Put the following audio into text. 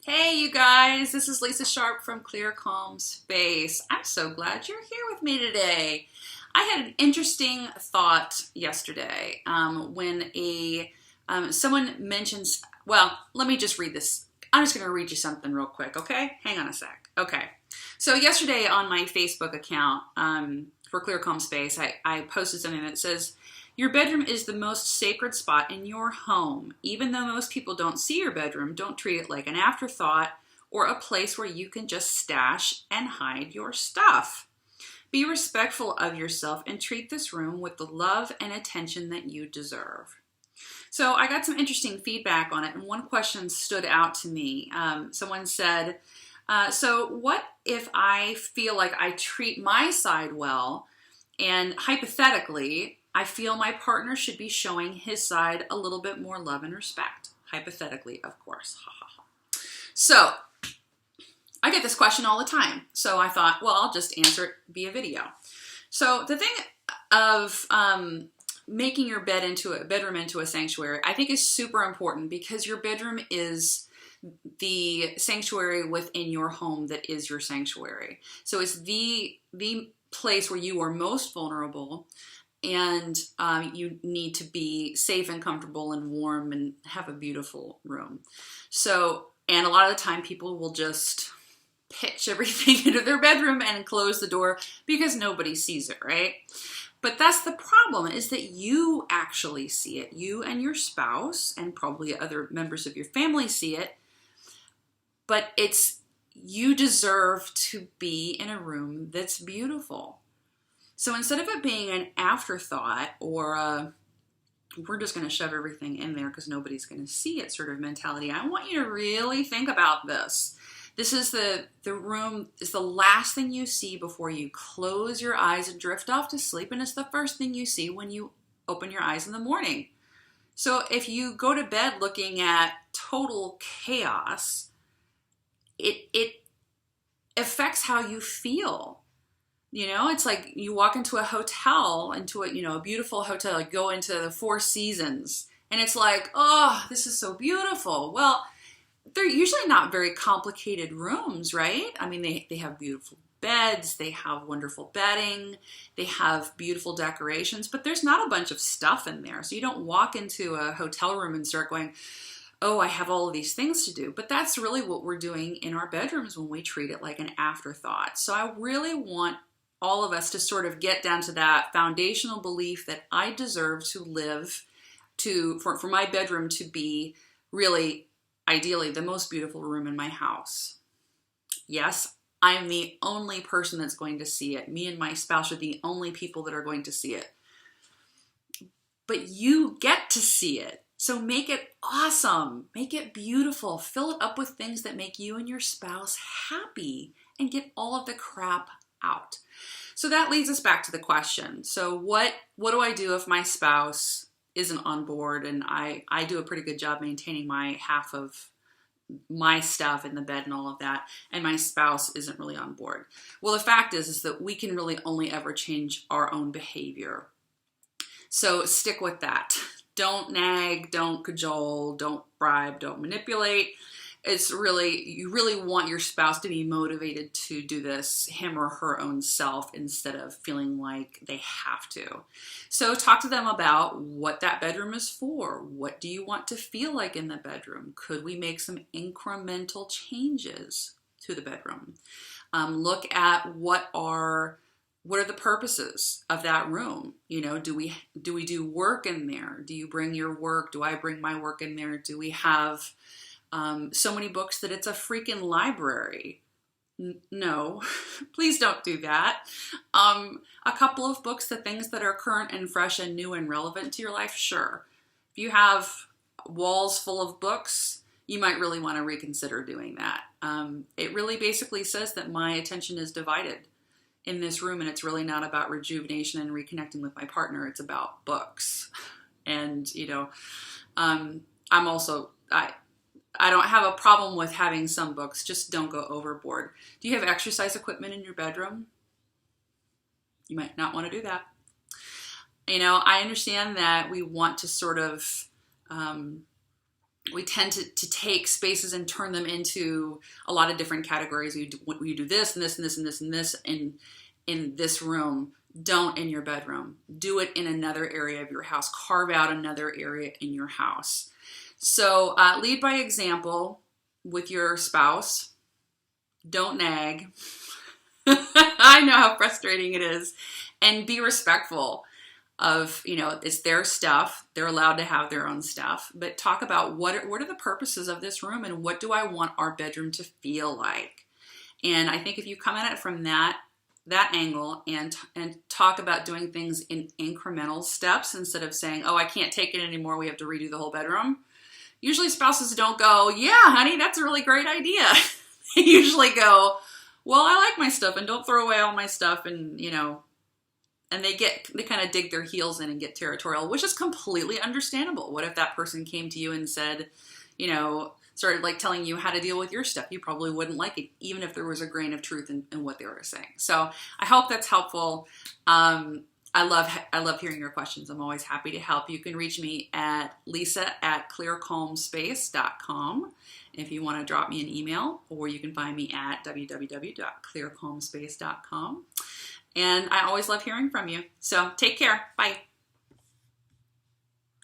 Hey, you guys, this is Lisa Sharp from Clear Calm Space. I'm so glad you're here with me today. I had an interesting thought yesterday when someone mentions, well, let me just read this. I'm just going to read you something real quick, okay? Hang on a sec. Okay. So yesterday on my Facebook account for Clear Calm Space, I posted something that says, your bedroom is the most sacred spot in your home. Even though most people don't see your bedroom, don't treat it like an afterthought or a place where you can just stash and hide your stuff. Be respectful of yourself and treat this room with the love and attention that you deserve. So I got some interesting feedback on it, and one question stood out to me. Someone said, so what if I feel like I treat my side well, and hypothetically, I feel my partner should be showing his side a little bit more love and respect. Hypothetically, of course. Ha, ha, ha. So, I get this question all the time. So I thought, well, I'll just answer it via video. So the thing of making your bedroom into a sanctuary, I think is super important because your bedroom is the sanctuary within your home that is your sanctuary. So it's the place where you are most vulnerable, and you need to be safe and comfortable and warm and have a beautiful room. So, and a lot of the time people will just pitch everything into their bedroom and close the door because nobody sees it, right? But that's the problem, is that you actually see it. You and your spouse and probably other members of your family see it, but you deserve to be in a room that's beautiful. So instead of it being an afterthought or we're just going to shove everything in there because nobody's going to see it sort of mentality, I want you to really think about this. This is the room is the last thing you see before you close your eyes and drift off to sleep, and it's the first thing you see when you open your eyes in the morning. So if you go to bed looking at total chaos, it affects how you feel. You know, it's like you walk into a hotel, a beautiful hotel, like go into the Four Seasons, and it's like, oh, this is so beautiful. Well, they're usually not very complicated rooms, right? I mean, they have beautiful beds, they have wonderful bedding, they have beautiful decorations, but there's not a bunch of stuff in there. So you don't walk into a hotel room and start going, oh, I have all of these things to do. But that's really what we're doing in our bedrooms when we treat it like an afterthought. So I really want all of us to sort of get down to that foundational belief that I deserve to live for my bedroom to be really, ideally, the most beautiful room in my house. Yes, I am the only person that's going to see it. Me and my spouse are the only people that are going to see it. But you get to see it. So make it awesome. Make it beautiful. Fill it up with things that make you and your spouse happy, and get all of the crap out. So that leads us back to the question. So what do I do if my spouse isn't on board, and I do a pretty good job maintaining my half of my stuff in the bed and all of that, and my spouse isn't really on board? Well, the fact is that we can really only ever change our own behavior. So stick with that. Don't nag, don't cajole, don't bribe, don't manipulate. You really want your spouse to be motivated to do this, him or her own self, instead of feeling like they have to. So talk to them about what that bedroom is for. What do you want to feel like in the bedroom? Could we make some incremental changes to the bedroom? Look at what are the purposes of that room? You know, do we do work in there? Do you bring your work? Do I bring my work in there? Do we have so many books that it's a freaking library? No, please don't do that. A couple of books, the things that are current and fresh and new and relevant to your life, sure. If you have walls full of books, you might really want to reconsider doing that. It really basically says that my attention is divided in this room, and it's really not about rejuvenation and reconnecting with my partner. It's about books. And, I don't have a problem with having some books, just don't go overboard. Do you have exercise equipment in your bedroom? You might not want to do that. I understand that we want to sort of we tend to take spaces and turn them into a lot of different categories. You do this and this and this and this and this in this room. Don't in your bedroom. Do it in another area of your house. Carve out another area in your house. So lead by example with your spouse. Don't nag. I know how frustrating it is. And be respectful of, it's their stuff. They're allowed to have their own stuff. But talk about what are the purposes of this room and what do I want our bedroom to feel like? And I think if you come at it from that angle and talk about doing things in incremental steps instead of saying, oh, I can't take it anymore, we have to redo the whole bedroom. Usually spouses don't go, yeah, honey, that's a really great idea. They usually go, well, I like my stuff and don't throw away all my stuff, and and they kind of dig their heels in and get territorial, which is completely understandable. What if that person came to you and said, started like telling you how to deal with your stuff? You probably wouldn't like it, even if there was a grain of truth in what they were saying. So I hope that's helpful. I love hearing your questions. I'm always happy to help. You can reach me at lisa@clearcalmspace.com if you want to drop me an email, or you can find me at www.clearcalmspace.com. And I always love hearing from you. So take care. Bye.